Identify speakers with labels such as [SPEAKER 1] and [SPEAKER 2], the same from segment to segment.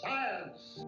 [SPEAKER 1] Science!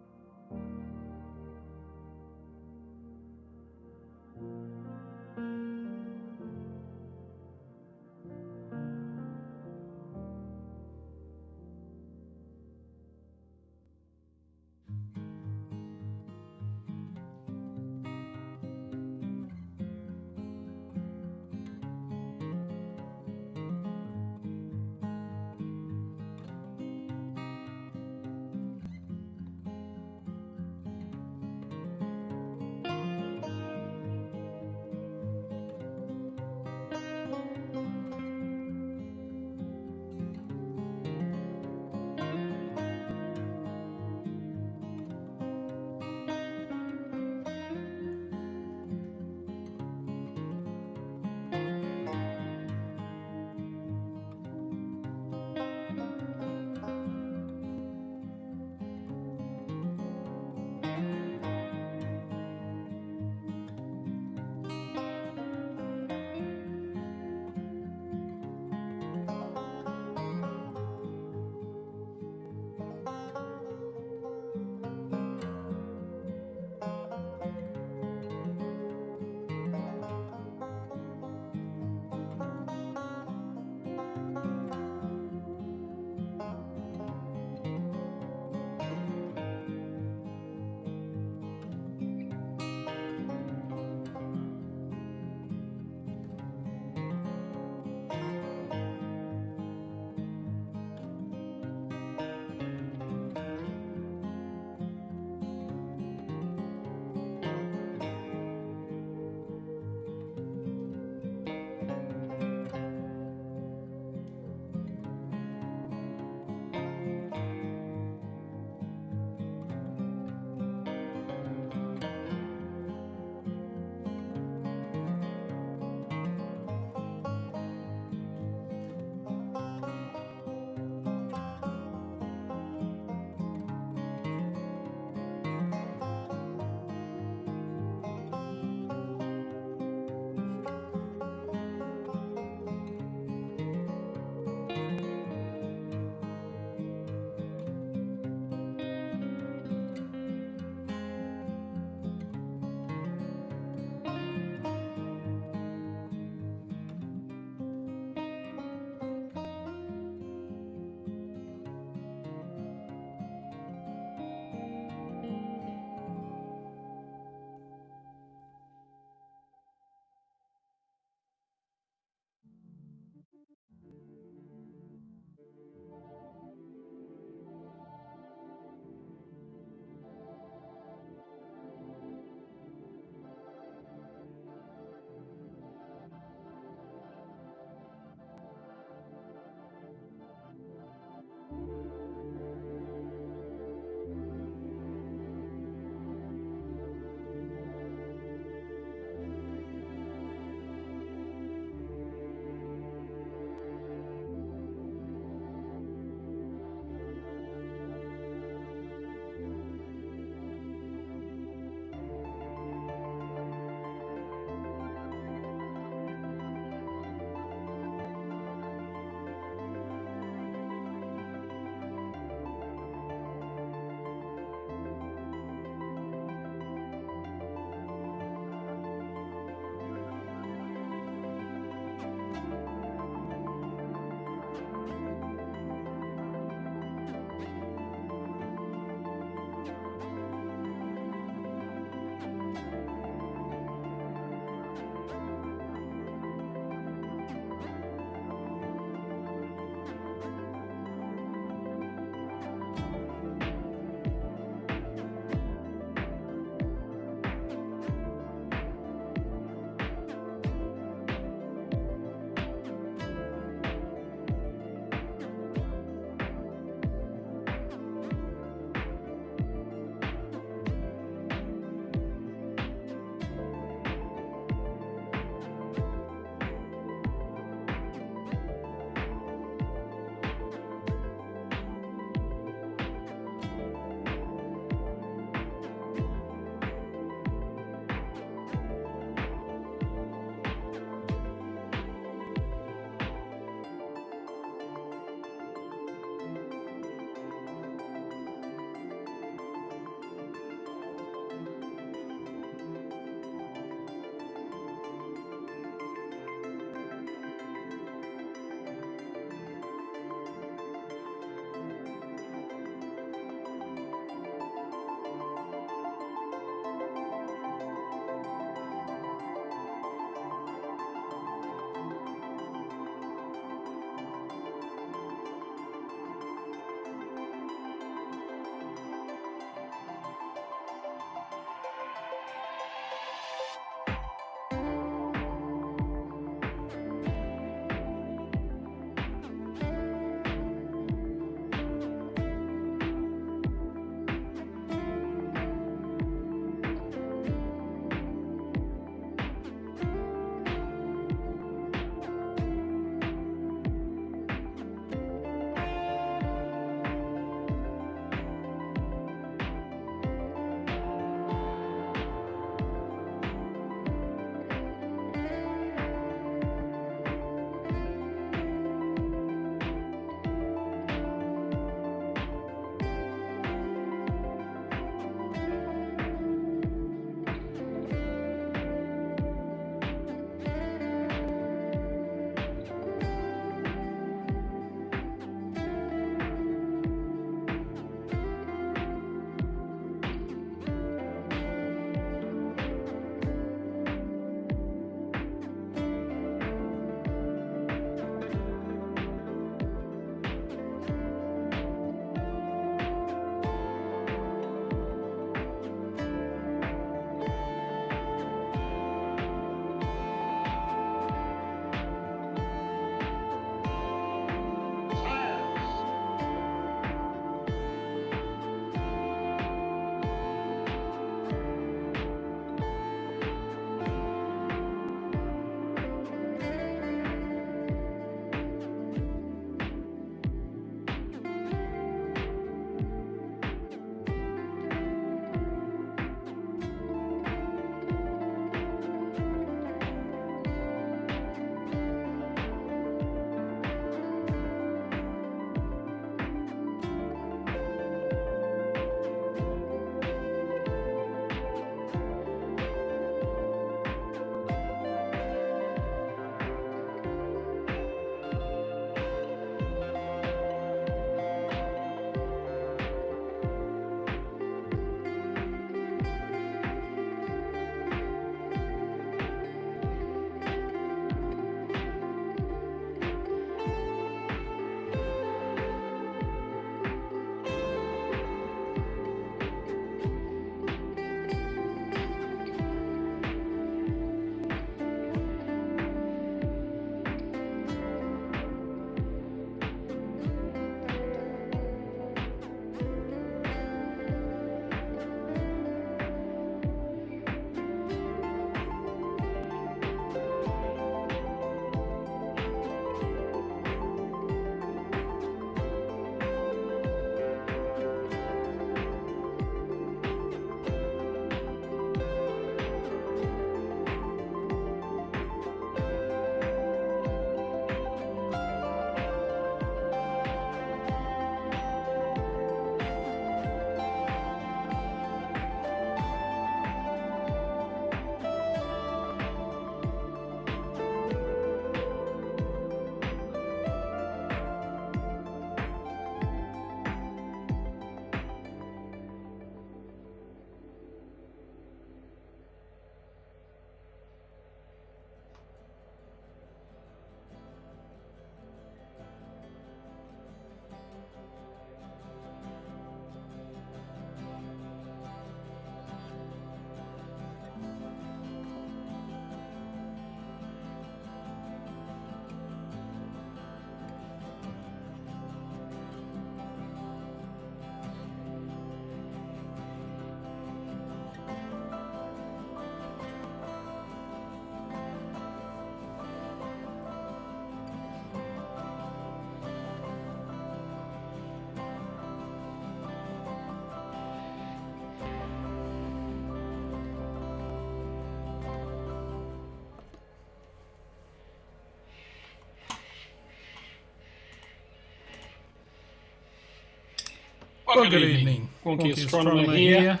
[SPEAKER 1] Well, good evening. Wonky Astronomer here.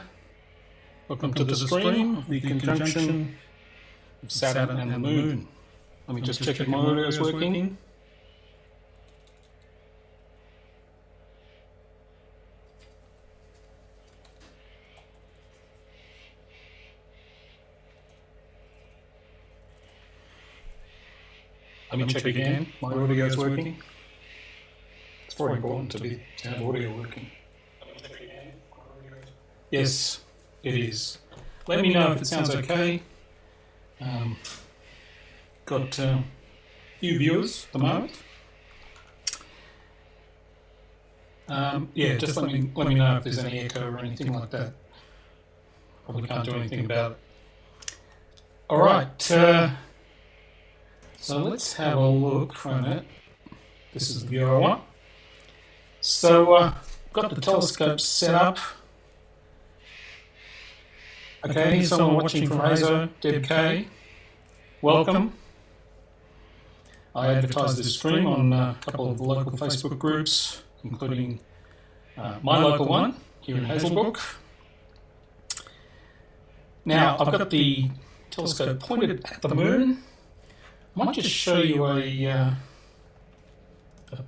[SPEAKER 1] Welcome to the stream of the conjunction of Saturn and the Moon. Let me just check if my audio is working. Let me check again. My audio is working. It's very important to have audio working. Yes, it is. Let me know if it sounds okay. Got a few viewers at the moment. Yeah, just let me know if there's any echo or anything like that. Probably can't do anything about it. All right. So let's have a look for a minute. This is the view I want. So got the telescope set up. Okay, here's someone watching from Azo, Deb K. Welcome. I advertise this stream on a couple of local Facebook groups, including my local one here in Hazelbrook. Now, I've got the telescope pointed at the moon. I might just show you a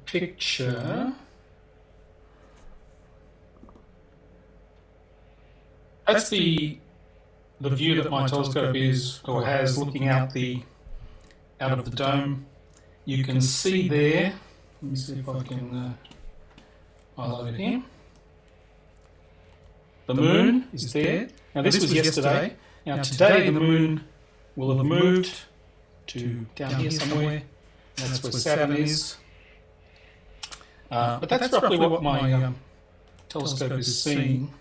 [SPEAKER 1] picture. That's the view that my telescope is or has looking out of the dome. You can see there. Let me see if I can highlight it here. The moon is there. Now this was yesterday. Now today the moon will have moved to down here somewhere. That's where Saturn is. But that's roughly what my telescope is seeing.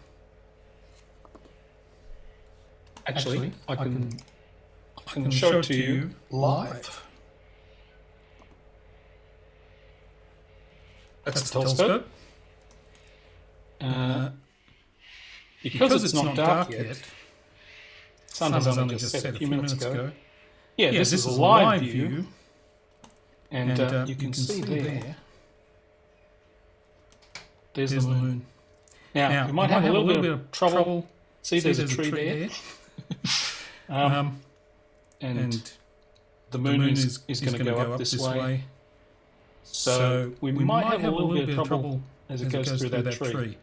[SPEAKER 1] Actually, I can show it to you live. That's the telescope. Because it's not dark yet, sun has only just set a few minutes ago. Yeah, this is a live view, and you can see there. There's the moon. Now, we might have a little bit of trouble. See, there's a tree there. And the moon is going to go up this way. So we might have a little bit of trouble as it goes through that tree.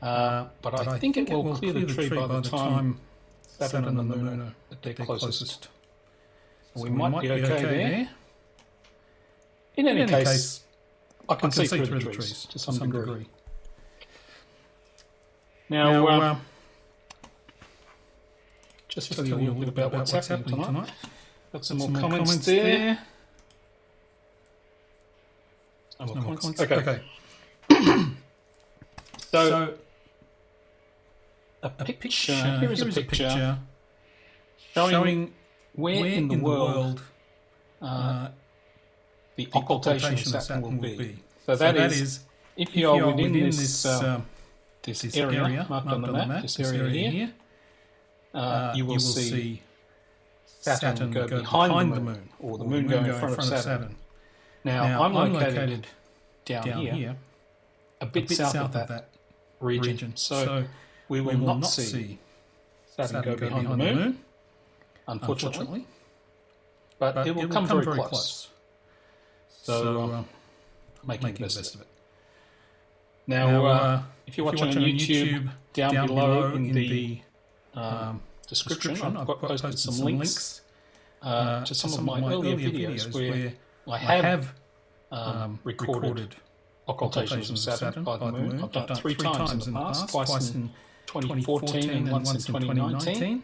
[SPEAKER 1] But I think it will clear the tree by the time Saturn and the moon are at their closest. So we might be okay there. In any case, I can see through the trees to some degree. Now, just tell you a little bit about what's happening tonight. Got some more comments there. Okay. So, a picture. Here is a picture showing where in the world the occultation of Saturn will be. So that is, if you are within this area marked on the map, this area here, you will see Saturn go behind the moon, or the moon go in front of Saturn. Now, I'm located down here, a bit south of that region, so we will not see Saturn go behind the moon, unfortunately, but it will come very close. So, making the best of it. Now, if you're watching on YouTube, down below in the description, I've posted some links to some of my earlier videos where I have recorded occultations of Saturn by the moon. I've done it 3 times in the past, twice in 2014 and once in 2019.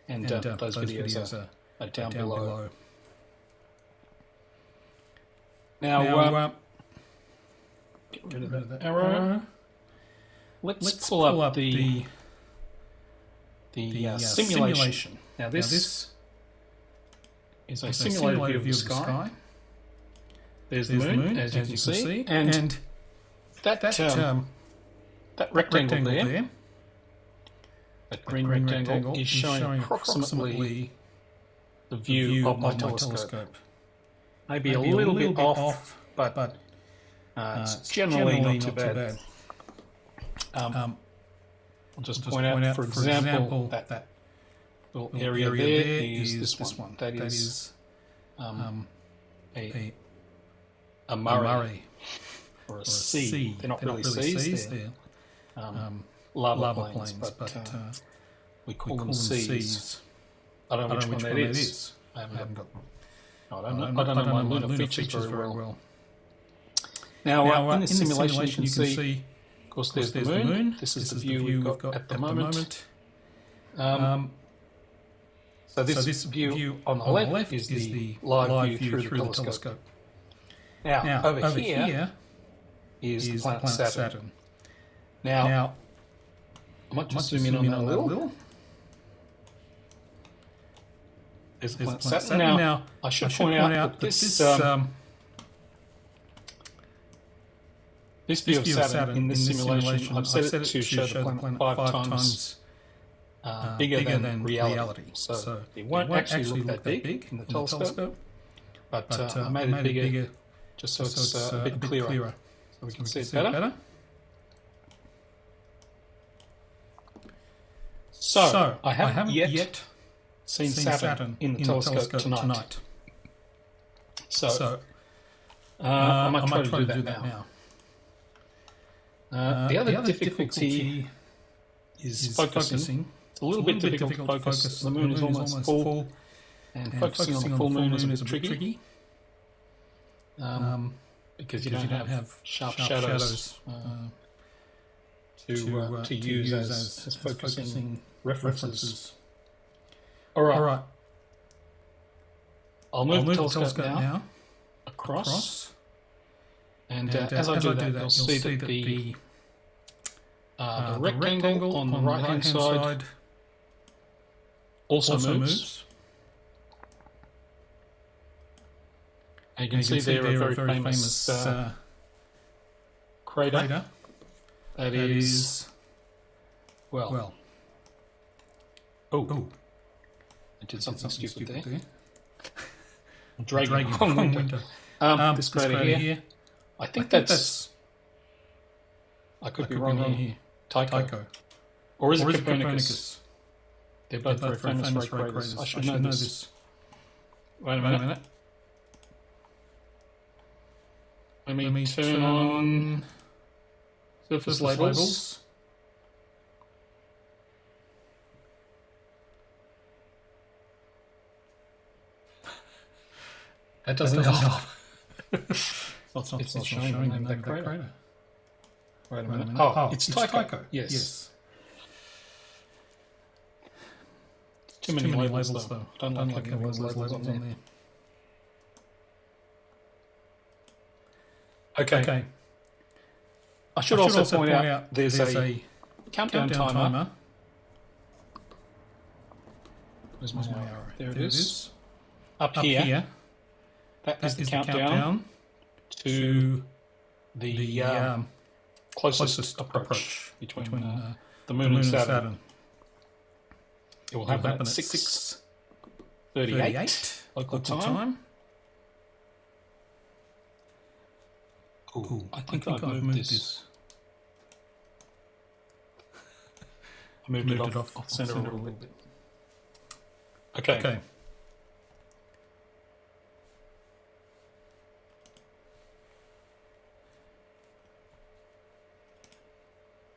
[SPEAKER 1] And those videos are down below. Now, get rid of that arrow. Let's pull up the simulation. Now this is a simulated view of the sky. There's the moon, as you can see, and that rectangle there, that green rectangle, is showing approximately the view of my telescope. Maybe a little bit off, but it's generally not too bad. I'll just point out, for example, that little area there is this one. That is a Murray or a C. They're not really C's, they're lava plains, but we call them C's. I don't know which one that is. I don't know my lunar features very well. Now, in this simulation, you can see, of course, there's the moon. This is the view we've got at the moment. So this view on the left is the live view through the telescope. Now, over here is the planet Saturn. Now, I might just zoom in on that a little. There's the planet Saturn. Now, I should point out that this view of Saturn in this simulation, I've set it to show the planet 5 times bigger than reality. So it won't actually look that big in the telescope, but I made it bigger just so it's a bit clearer, so we can see it better. So I haven't yet seen Saturn in the telescope tonight. So I might try to do that now. The other difficulty is focusing. It's a little bit difficult to focus. The moon is almost full, and focusing on the full moon is a bit tricky. Because you don't have sharp shadows to use as focusing references. All right. I'll move the telescope now across. And as I do that, you'll see that the rectangle on the right-hand side also moves. And you can see there a very famous crater. That is, well, I did something stupid there. Dragging on winter. This crater here. I think that's I could be wrong here. Tycho. Or is it Copernicus? They're both very famous craters. I should know this. Wait a minute. Let me turn on surface labels. That doesn't help. It's not showing the name of that crater. Wait a minute. Oh, it's Tycho. Yes. Too many labels though. Don't like having those labels on there. Okay. I should also point out there's a countdown timer. Where's my arrow? There it is. Up here. That is the countdown to the closest approach between the moon and Saturn. It will happen at 6:38 local time. Ooh, I think I've moved this. I moved it off center a little bit. Okay.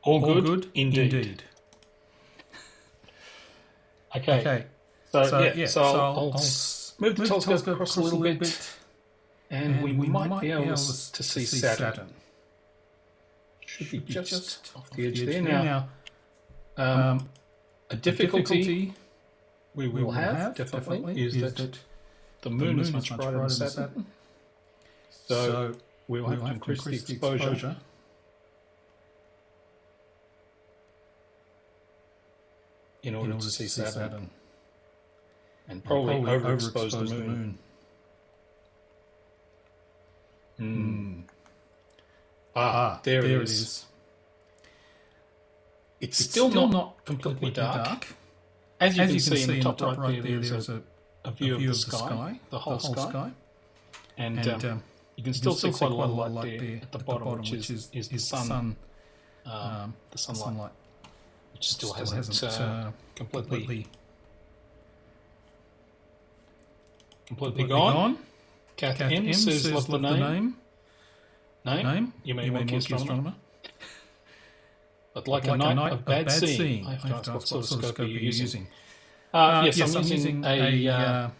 [SPEAKER 1] All good indeed. Okay. So I'll move the telescope across a little bit, and we might be able to see Saturn. Should be just off the edge there. Now, a difficulty we will have definitely is that the moon is much brighter than Saturn. So we'll have to increase the exposure. In order to see Saturn. And probably overexpose the moon. There it is. It's still not completely dark. As you can see in the top right there, there's a view of the sky, the whole sky. And you can still see quite a lot of light there at the bottom, which is the sun the sunlight, which still hasn't completely gone. Kath M says, love the name. Name? You mean Monkey Astronomer? But like a night of bad seeing. I have to ask what sort of scope are you using? Yes, I'm using a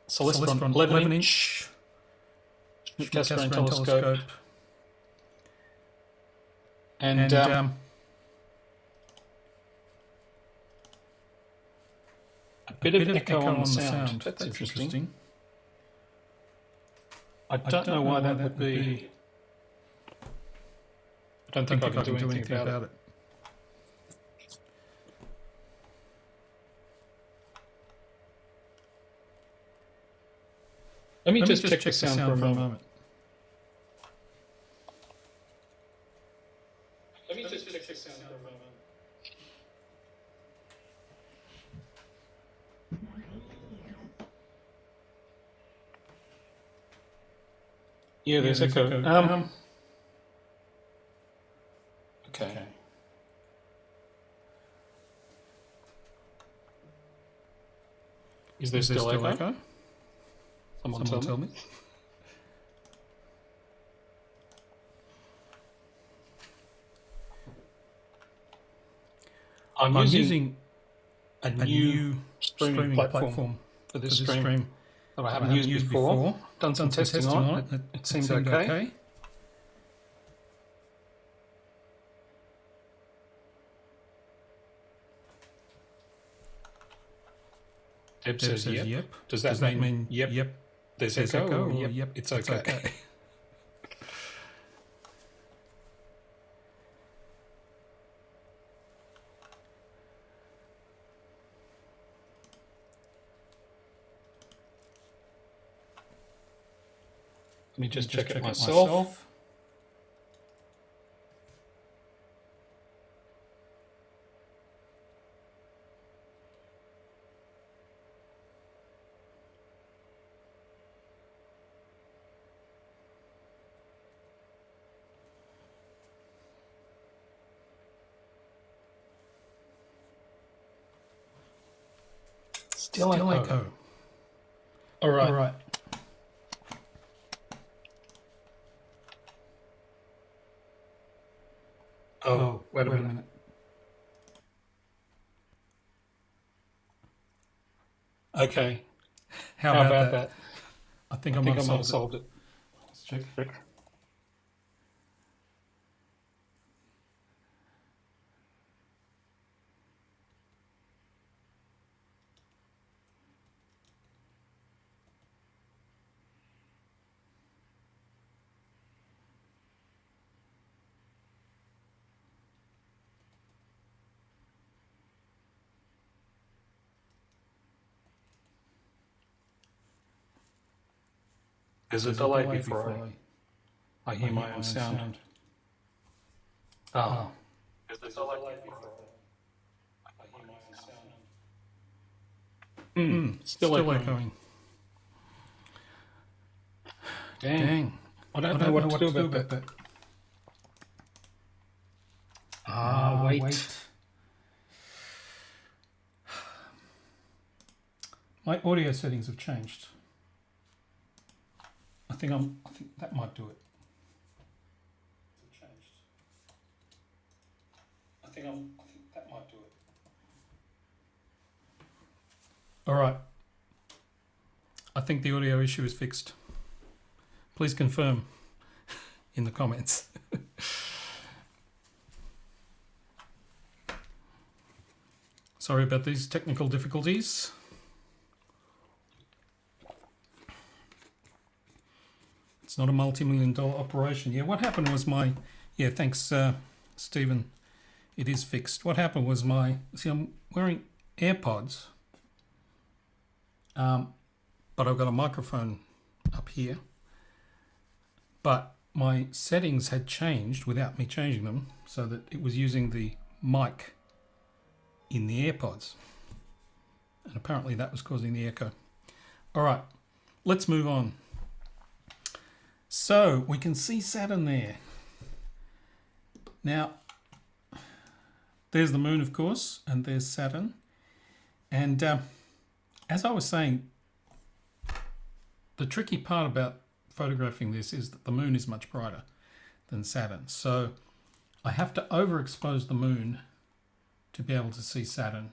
[SPEAKER 1] Celestron 11-inch Cassegrain telescope. And a bit of echo on the sound. That's interesting. I don't know why that would be. I don't think I can do anything about it. Let me just check the sound for a moment. Let me just check the sound for a moment. Yeah, there's echo. Okay. Is there still echo? Someone tell me. I'm using a new streaming platform for this stream that I haven't used before. Done some testing on it. It seemed okay. Deb says yep. Does that mean yep? There's echo, or yep, it's okay. Let me just check it myself. Still echo. All right. Oh, wait a minute. Okay. How about that? I think I might have solved it. Let's check. There's a delay before I hear my own sound. Oh. There's a delay before I hear my own sound. Still echoing. Dang. I don't know what to do about that. Wait. My audio settings have changed. I think that might do it. I think that might do it. All right. I think the audio issue is fixed. Please confirm in the comments. Sorry about these technical difficulties. It's not a multi-million-dollar operation. Yeah, what happened was thanks, Stephen. It is fixed. What happened was I'm wearing AirPods, but I've got a microphone up here. But my settings had changed without me changing them, so that it was using the mic in the AirPods. And apparently that was causing the echo. All right, let's move on. So we can see Saturn there. Now, there's the moon, of course, and there's Saturn. And as I was saying, the tricky part about photographing this is that the moon is much brighter than Saturn. So I have to overexpose the moon to be able to see Saturn.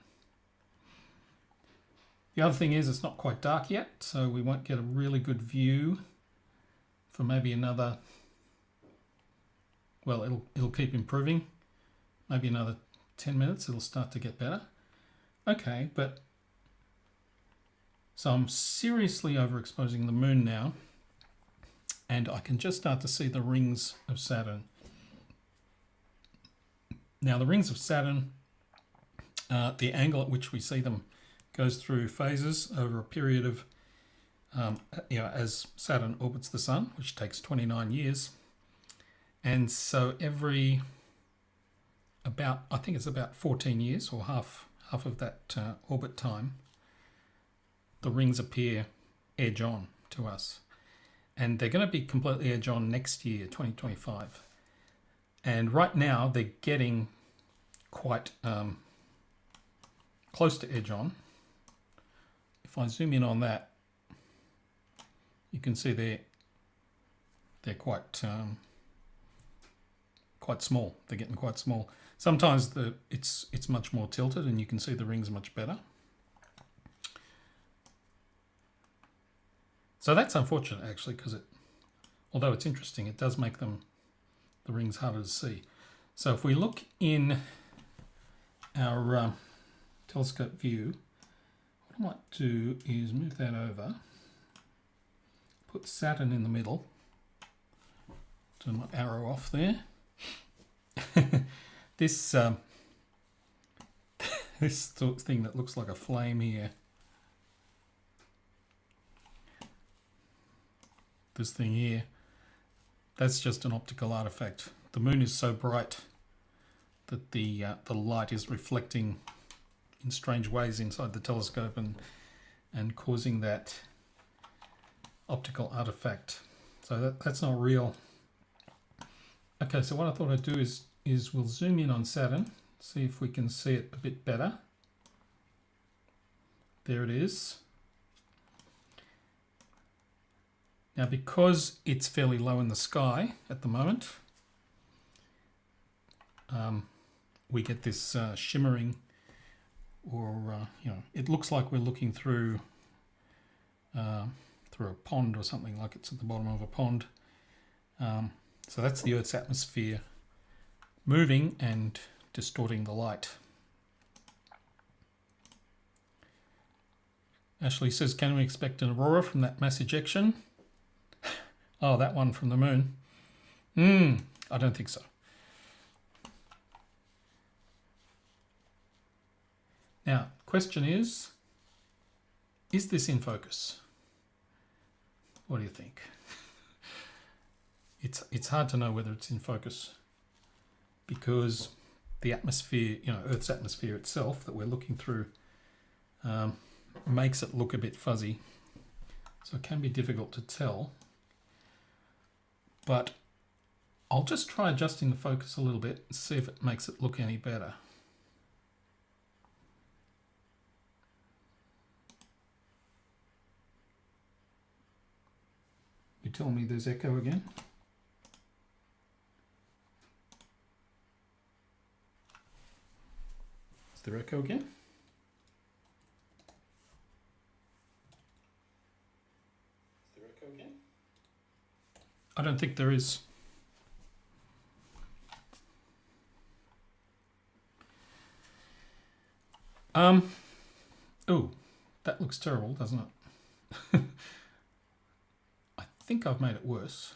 [SPEAKER 1] The other thing is it's not quite dark yet, so we won't get a really good view for maybe another, well, it'll keep improving. Maybe another 10 minutes, it'll start to get better. Okay, but so I'm seriously overexposing the moon now, and I can just start to see the rings of Saturn. Now, the rings of Saturn, the angle at which we see them goes through phases over a period of, as Saturn orbits the Sun, which takes 29 years. And so every I think it's about 14 years, or half of that orbit time, the rings appear edge on to us. And they're going to be completely edge on next year, 2025. And right now they're getting quite close to edge on. If I zoom in on that, you can see they're quite small. They're getting quite small. Sometimes it's much more tilted, and you can see the rings much better. So that's unfortunate, actually, because although it's interesting, it does make the rings harder to see. So if we look in our telescope view, what I might do is move that over, put Saturn in the middle, turn my arrow off there. This this thing that looks like a flame here, this thing here, that's just an optical artifact. The moon is so bright that the light is reflecting in strange ways inside the telescope and causing that optical artifact. So that's not real. Okay, so what I thought I'd do is we'll zoom in on Saturn, see if we can see it a bit better. There it is. Now, because it's fairly low in the sky at the moment, we get this shimmering, or it looks like we're looking through a pond or something, like it's at the bottom of a pond. So that's the Earth's atmosphere moving and distorting the light. Ashley says, can we expect an aurora from that mass ejection? Oh, that one from the moon? I don't think so. Now, question is this in focus? What do you think? It's hard to know whether it's in focus, because the atmosphere, Earth's atmosphere itself that we're looking through, makes it look a bit fuzzy. So it can be difficult to tell. But I'll just try adjusting the focus a little bit and see if it makes it look any better. You tell me there's echo again? Is there echo again? I don't think there is. Oh, that looks terrible, doesn't it? I think I've made it worse.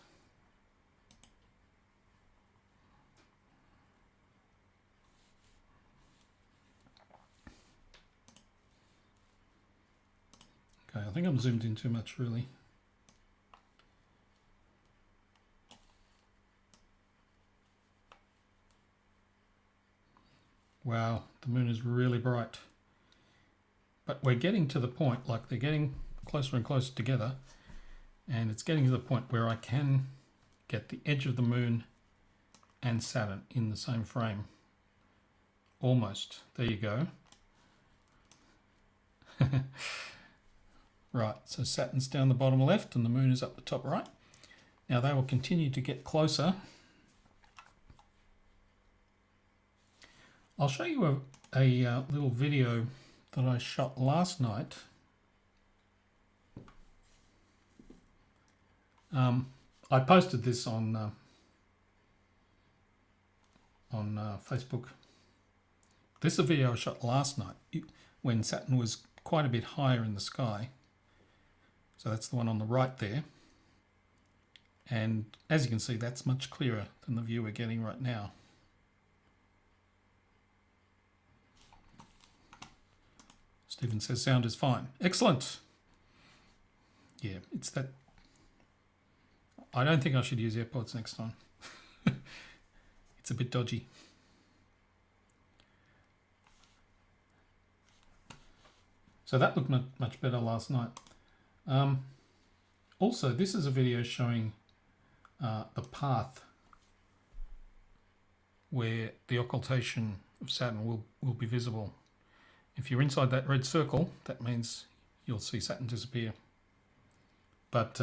[SPEAKER 1] Okay, I think I'm zoomed in too much, really. Wow, the moon is really bright. But we're getting to the point, like they're getting closer and closer together, and it's getting to the point where I can get the edge of the moon and Saturn in the same frame. Almost. There you go. Right, so Saturn's down the bottom left and the Moon is up the top right. Now they will continue to get closer. I'll show you a little video that I shot last night. I posted this on Facebook. This is a video I shot last night when Saturn was quite a bit higher in the sky. So that's the one on the right there. And as you can see, that's much clearer than the view we're getting right now. Stephen says sound is fine. Excellent. Yeah, it's that. I don't think I should use AirPods next time. It's a bit dodgy. So that looked much better last night. Also, this is a video showing the path where the occultation of Saturn will be visible. If you're inside that red circle, that means you'll see Saturn disappear. But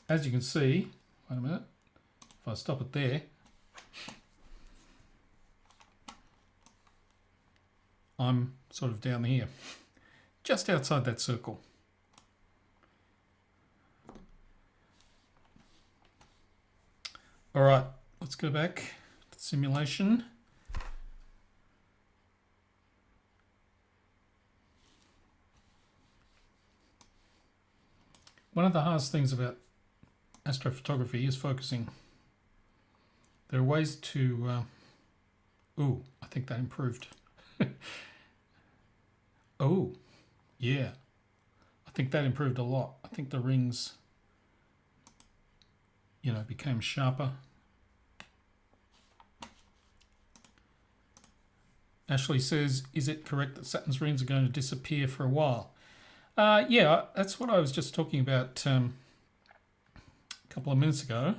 [SPEAKER 1] as you can see, wait a minute, if I stop it there, I'm sort of down here, just outside that circle. All right, let's go back to the simulation. One of the hardest things about astrophotography is focusing. There are ways to... ooh, I think that improved. Oh, yeah. I think that improved a lot. I think the rings, you know, became sharper. Ashley says, is it correct that Saturn's rings are going to disappear for a while? Yeah, that's what I was just talking about a couple of minutes ago,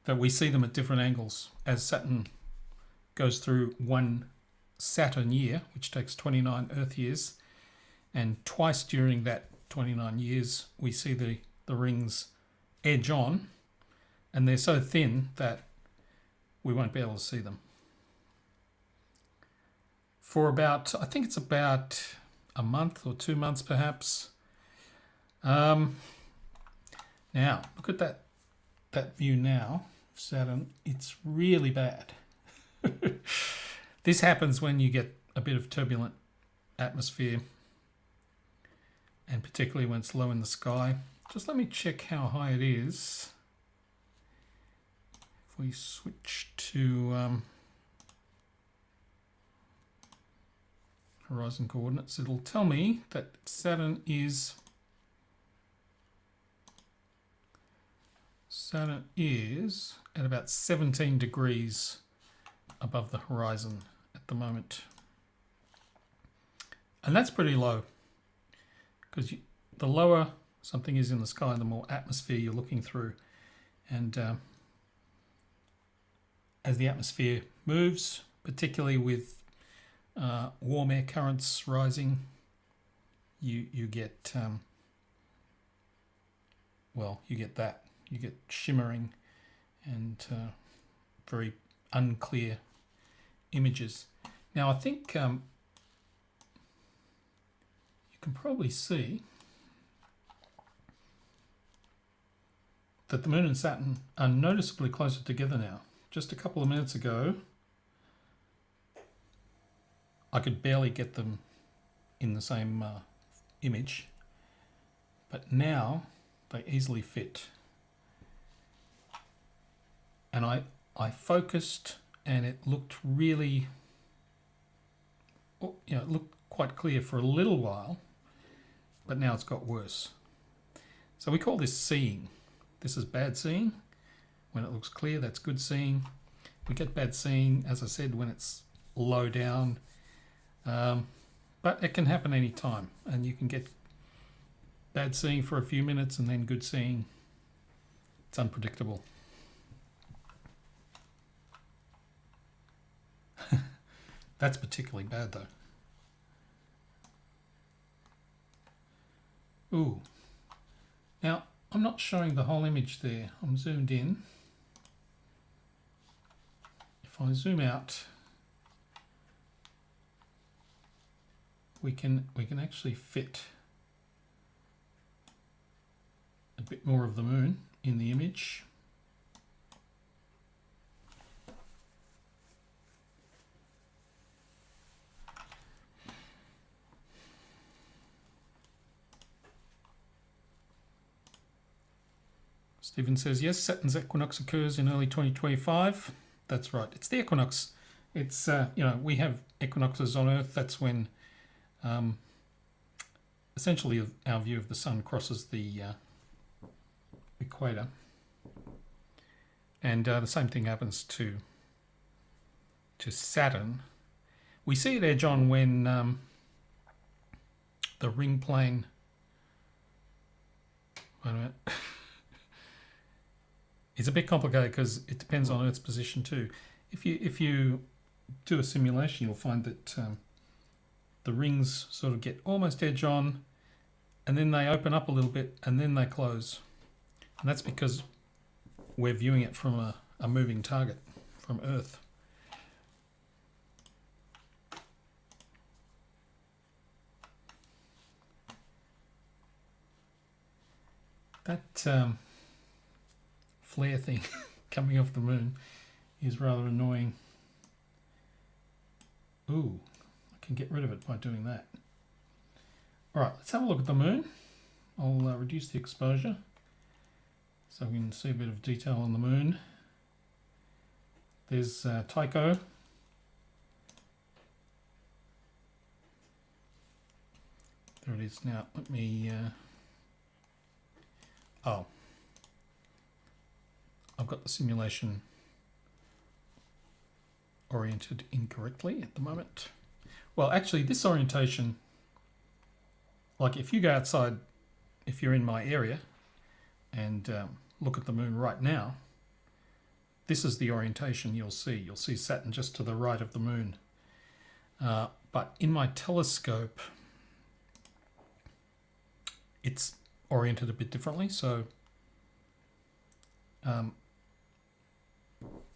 [SPEAKER 1] that we see them at different angles as Saturn goes through one Saturn year, which takes 29 Earth years, and twice during that 29 years we see the rings edge on, and they're so thin that we won't be able to see them. For about, I think it's about a month or 2 months perhaps. Now, look at that view now of Saturn. It's really bad. This happens when you get a bit of turbulent atmosphere, and particularly when it's low in the sky. Just let me check how high it is. If we switch to horizon coordinates, it'll tell me that Saturn is at about 17 degrees above the horizon at the moment. And that's pretty low, because the lower something is in the sky, the more atmosphere you're looking through. And as the atmosphere moves, particularly with warm air currents rising, you get well, you get that. You get shimmering and very unclear images. Now I think you can probably see that the Moon and Saturn are noticeably closer together now. Just a couple of minutes ago, I could barely get them in the same image, but now they easily fit. And I focused, and it looked really, it looked quite clear for a little while, but now it's got worse. So we call this seeing. This is bad seeing. When it looks clear, that's good seeing. We get bad seeing, as I said, when it's low down. But it can happen any time, and you can get bad seeing for a few minutes and then good seeing. It's unpredictable. That's particularly bad though. Ooh. Now, I'm not showing the whole image there. I'm zoomed in. If I zoom out, we can actually fit a bit more of the moon in the image. Stephen says, yes, Saturn's equinox occurs in early 2025. That's right. It's the equinox. It's, you know, we have equinoxes on Earth. That's when essentially our view of the sun crosses the equator. And the same thing happens to Saturn. We see it edge on when the ring plane... Wait a minute. It's a bit complicated because it depends on Earth's position too. If you do a simulation, you'll find that the rings sort of get almost edge on, and then they open up a little bit, and then they close. And that's because we're viewing it from a moving target, from Earth. That flare thing coming off the moon is rather annoying. Ooh, I can get rid of it by doing that. All right, let's have a look at the moon. I'll reduce the exposure so we can see a bit of detail on the moon. There's Tycho. There it is now. Let me... oh. I've got the simulation oriented incorrectly at the moment. Well, actually, this orientation, like if you go outside, if you're in my area and look at the moon right now, this is the orientation you'll see. You'll see Saturn just to the right of the moon. But in my telescope, it's oriented a bit differently. So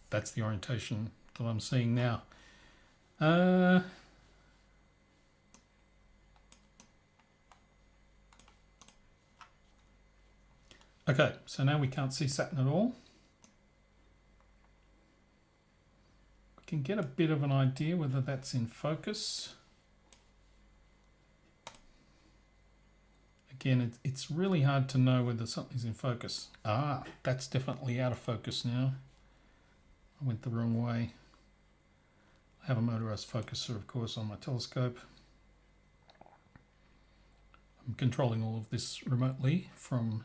[SPEAKER 1] that's the orientation that I'm seeing now. Okay, so now we can't see Saturn at all. We can get a bit of an idea whether that's in focus. Again, it's really hard to know whether something's in focus. Ah, that's definitely out of focus now. I went the wrong way. I have a motorized focuser, of course, on my telescope. I'm controlling all of this remotely from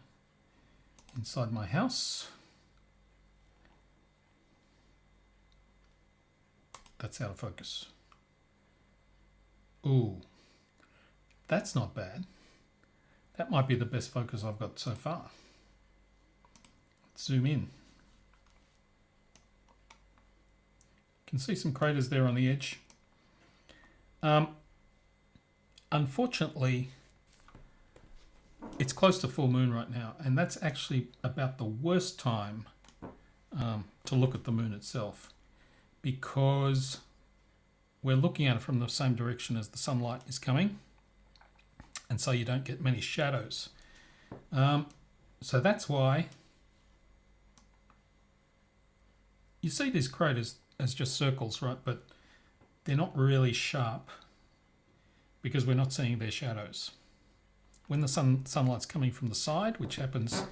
[SPEAKER 1] inside my house. That's out of focus. Ooh, that's not bad. That might be the best focus I've got so far. Let's zoom in. You can see some craters there on the edge. Unfortunately, it's close to full moon right now, and that's actually about the worst time to look at the moon itself, because we're looking at it from the same direction as the sunlight is coming, and so you don't get many shadows. So that's why you see these craters as just circles, right? But they're not really sharp because we're not seeing their shadows. When the sunlight's coming from the side, which happens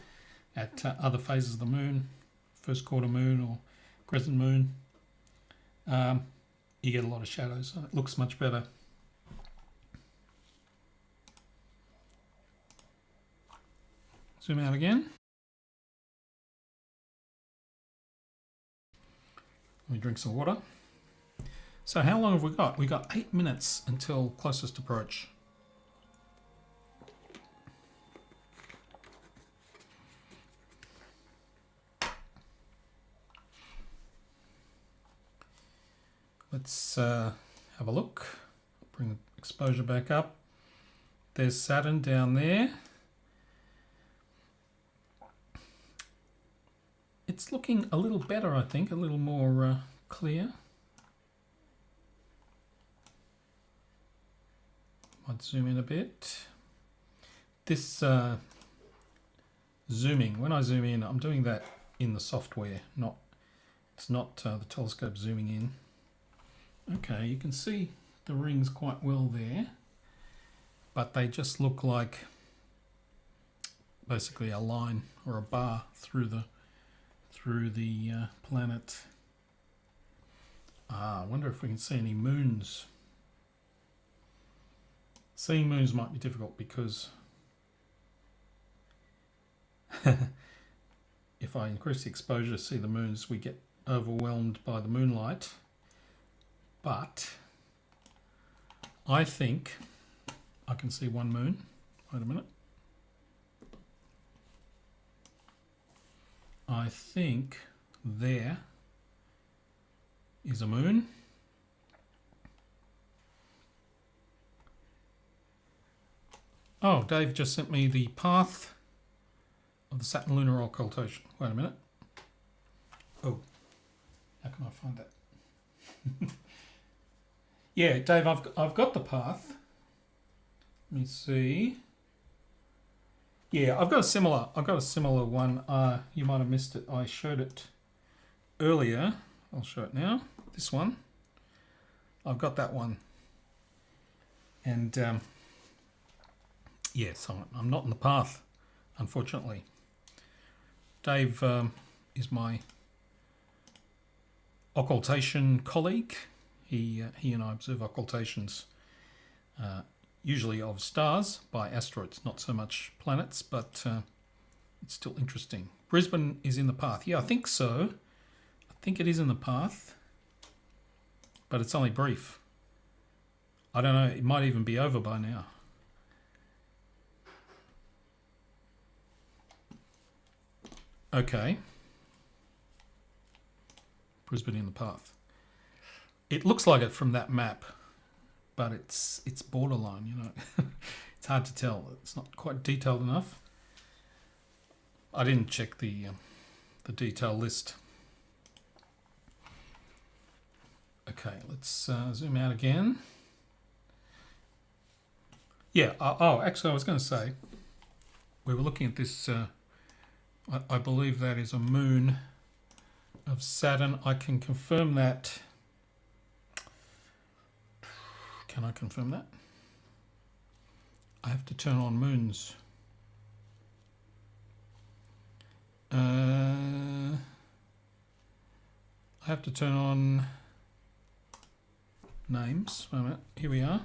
[SPEAKER 1] at other phases of the moon, first quarter moon or crescent moon, you get a lot of shadows. It looks much better. Zoom out again. Let me drink some water. So how long have we got? We got 8 minutes until closest approach. Let's have have a look. Bring the exposure back up. There's Saturn down there. It's looking a little better, I think, a little more clear. Might zoom in a bit. This zooming, when I zoom in, I'm doing that in the software, it's not the telescope zooming in. Okay, you can see the rings quite well there, but they just look like basically a line or a bar through the planet. I wonder if we can see any moons. Seeing moons might be difficult because if I increase the exposure to see the moons, we get overwhelmed by the moonlight. But I think I can see one moon. Wait a minute. I think there is a moon. Oh, Dave just sent me the path of the Saturn lunar occultation. Wait a minute. Oh, how can I find that? Yeah, Dave, I've got the path. Let me see. Yeah, I've got a similar one. You might have missed it. I showed it earlier. I'll show it now. This one. I've got that one. And yes, I'm not in the path, unfortunately. Dave is my occultation colleague. He and I observe occultations, usually of stars by asteroids, not so much planets, but it's still interesting. Brisbane is in the path. Yeah, I think so. I think it is in the path, but it's only brief. I don't know, it might even be over by now. Okay. Brisbane in the path. It looks like it from that map, but it's borderline, you know. It's hard to tell. It's not quite detailed enough. I didn't check the detail list. Okay, let's zoom out again. Yeah, actually I was going to say, we were looking at this, I believe that is a moon of Saturn. I can confirm that. Can I confirm that? I have to turn on moons. I have to turn on names. Wait a minute. Here we are.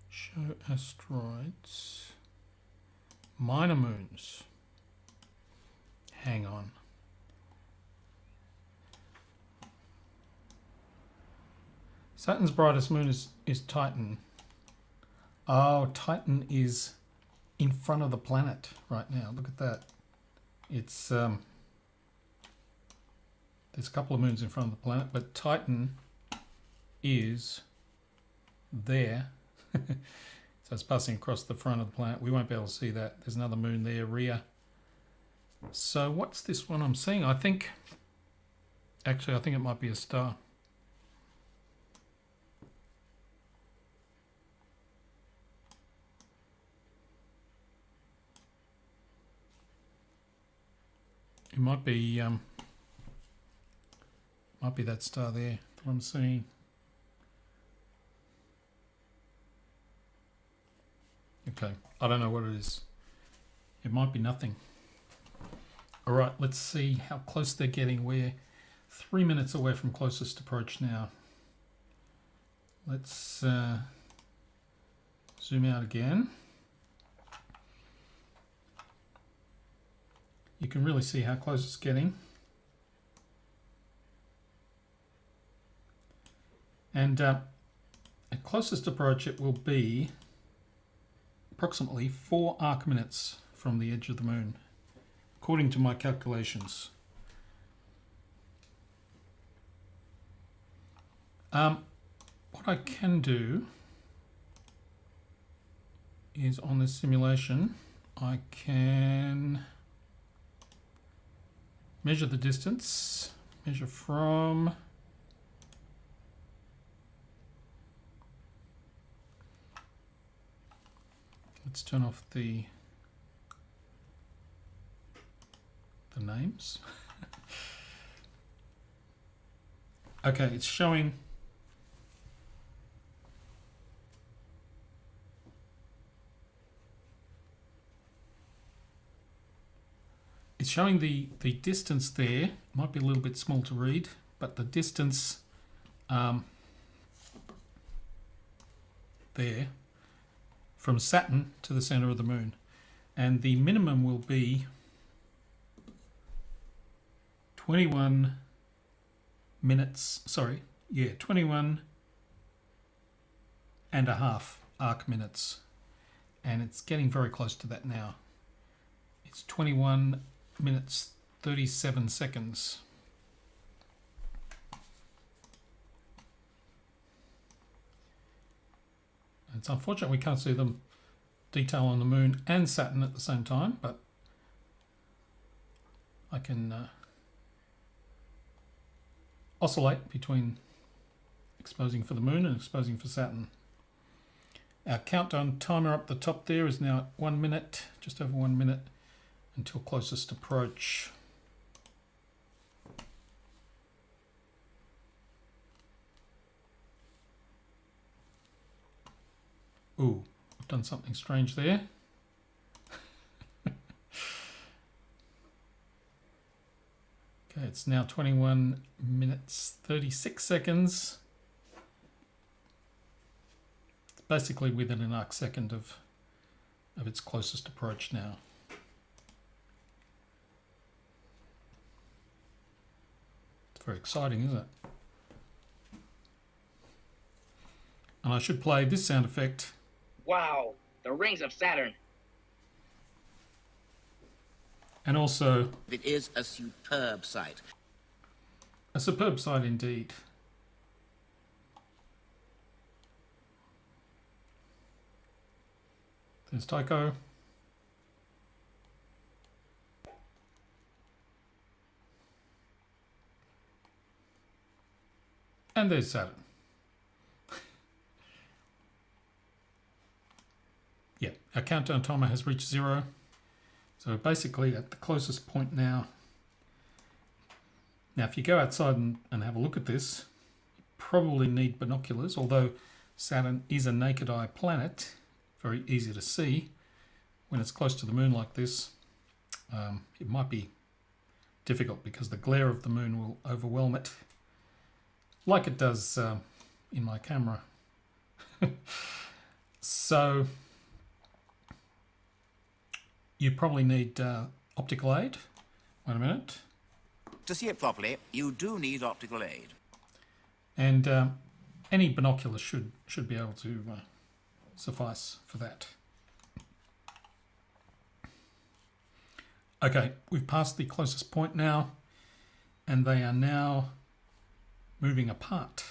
[SPEAKER 1] Show asteroids. Minor moons. Hang on. Saturn's brightest moon is Titan. Oh, Titan is in front of the planet right now. Look at that. It's there's a couple of moons in front of the planet, but Titan is there. So it's passing across the front of the planet. We won't be able to see that. There's another moon there, Rhea. So what's this one I'm seeing? I think it might be a star. It might be that star there that I'm seeing. Okay, I don't know what it is. It might be nothing. All right, let's see how close they're getting. We're 3 minutes away from closest approach now. Let's zoom out again. You can really see how close it's getting. And at closest approach it will be approximately 4 arcminutes from the edge of the moon, according to my calculations. What I can do is on this simulation, I can measure the distance, measure from let's turn off the names. Okay, it's showing the distance there. Might be a little bit small to read, but the distance there from Saturn to the center of the moon, and the minimum will be 21 minutes, 21 and a half arc minutes, and it's getting very close to that now. It's 21 minutes 37 seconds. It's unfortunate we can't see the detail on the moon and Saturn at the same time, but I can oscillate between exposing for the moon and exposing for Saturn. Our countdown timer up the top there is now at 1 minute, just over 1 minute until closest approach. Ooh, I've done something strange there. Okay, it's now 21 minutes 36 seconds. It's basically within an arc second of its closest approach now. It's very exciting, isn't it? And I should play this sound effect.
[SPEAKER 2] Wow, the rings of Saturn.
[SPEAKER 1] And also,
[SPEAKER 3] it is a superb sight.
[SPEAKER 1] A superb sight indeed. There's Tycho. And there's Saturn. Yeah, our countdown timer has reached 0. So basically at the closest point now. Now if you go outside and have a look at this, you probably need binoculars, although Saturn is a naked eye planet, very easy to see. When it's close to the moon like this, it might be difficult because the glare of the moon will overwhelm it, like it does in my camera. So you probably need optical aid. Wait a minute.
[SPEAKER 3] To see it properly, you do need optical aid.
[SPEAKER 1] And any binoculars should be able to suffice for that. Okay, we've passed the closest point now, and they are now moving apart.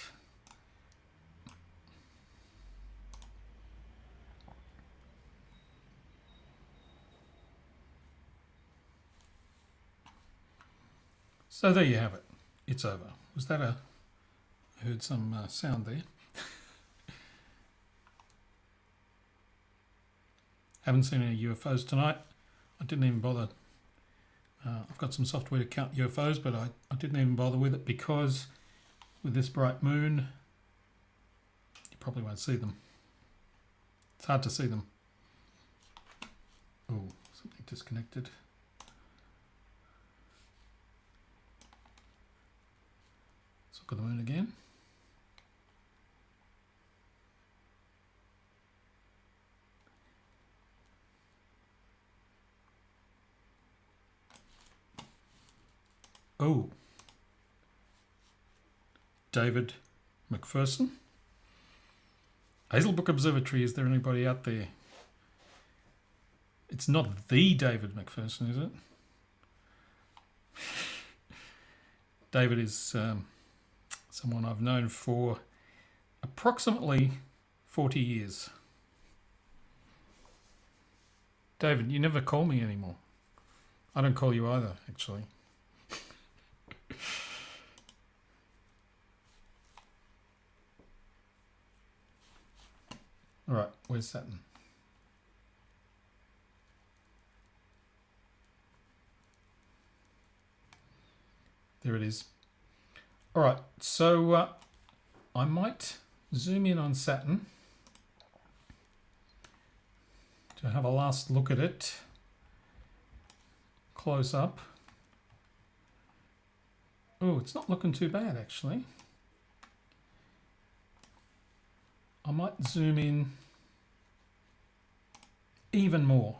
[SPEAKER 1] So there you have it. It's over. Was that I heard some sound there. Haven't seen any UFOs tonight. I didn't even bother. I've got some software to count UFOs, but I didn't even bother with it because with this bright moon, you probably won't see them. It's hard to see them. Oh, something disconnected. Let's look at the moon again. Oh, David McPherson. Hazelbrook Observatory, is there anybody out there? It's not the David McPherson, is it? David is someone I've known for approximately 40 years. David, you never call me anymore. I don't call you either, actually. All right, where's Saturn? There it is. All right, so I might zoom in on Saturn to have a last look at it close up. Oh, it's not looking too bad, actually. I might zoom in even more.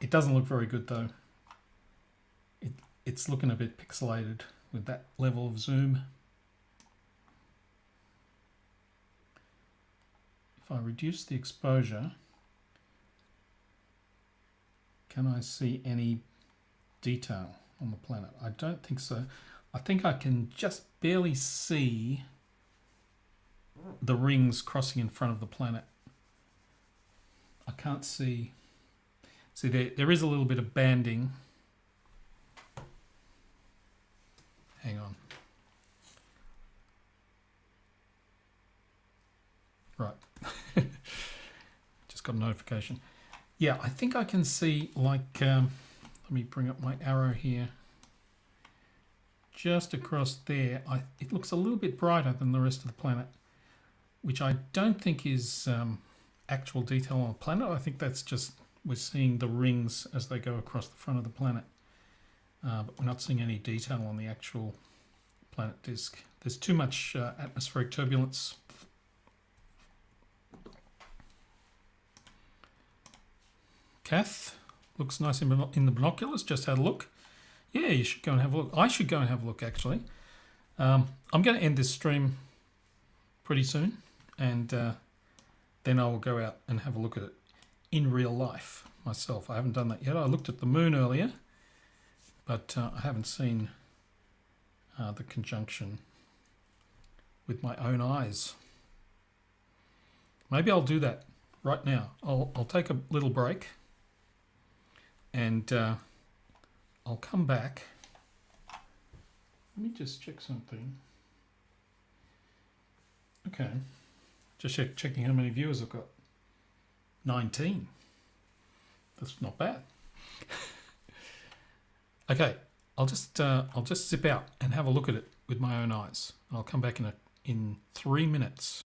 [SPEAKER 1] It doesn't look very good, though. It's looking a bit pixelated with that level of zoom. If I reduce the exposure, can I see any detail on the planet? I don't think so. I think I can just barely see the rings crossing in front of the planet. I can't see. See, there is a little bit of banding. Hang on. Right. Just got a notification. Yeah, I think I can see, like, let me bring up my arrow here. Just across there, it looks a little bit brighter than the rest of the planet, which I don't think is actual detail on the planet. I think that's just, we're seeing the rings as they go across the front of the planet. But we're not seeing any detail on the actual planet disk. There's too much atmospheric turbulence. Kath, looks nice in the binoculars. Just had a look. Yeah, you should go and have a look. I should go and have a look, actually. I'm going to end this stream pretty soon, and then I will go out and have a look at it in real life myself. I haven't done that yet. I looked at the moon earlier, but I haven't seen the conjunction with my own eyes. Maybe I'll do that right now. I'll take a little break, and I'll come back. Let me just check something. Okay, just checking how many viewers I've got. 19. That's not bad. Okay, I'll just zip out and have a look at it with my own eyes, and I'll come back in 3 minutes.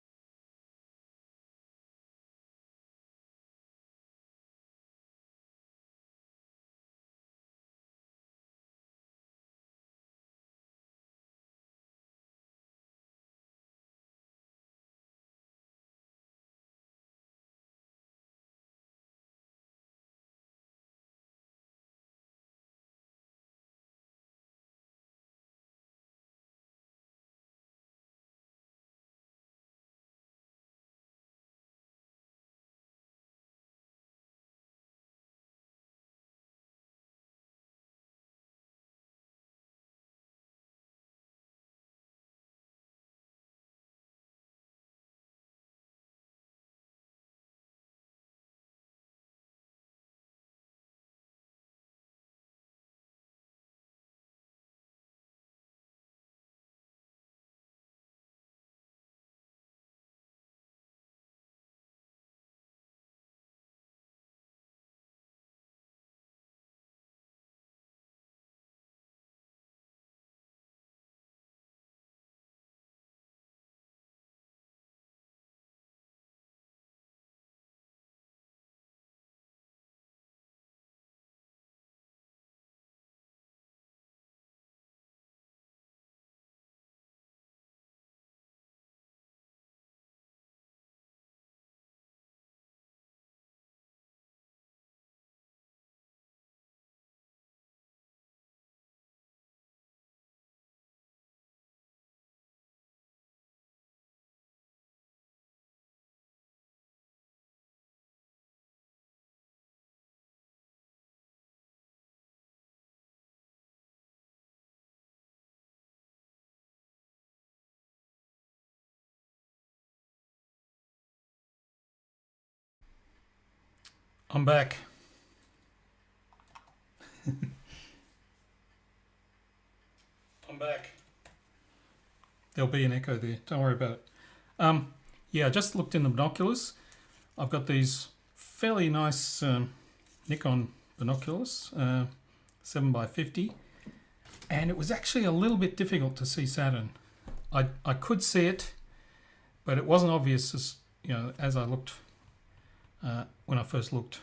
[SPEAKER 1] I'm back. I'm back. There'll be an echo there. Don't worry about it. Yeah, I just looked in the binoculars. I've got these fairly nice Nikon binoculars, 7x50, and it was actually a little bit difficult to see Saturn. I could see it, but it wasn't obvious as I looked when I first looked.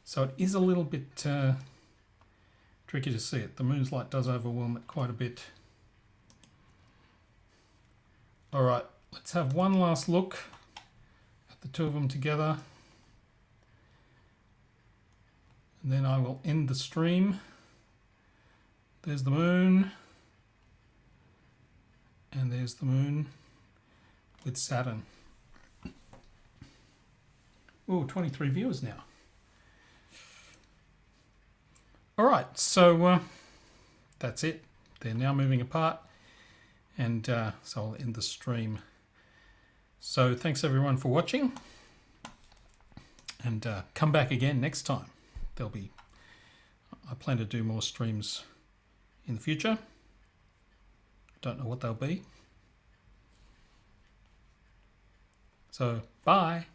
[SPEAKER 1] So it is a little bit tricky to see it. The moon's light does overwhelm it quite a bit. All right, let's have one last look at the two of them together. And then I will end the stream. There's the moon. And there's the moon with Saturn. Oh, 23 viewers now. All right, so that's it. They're now moving apart. And so I'll end the stream. So thanks everyone for watching. And come back again next time. I plan to do more streams in the future. Don't know what they'll be. So, bye.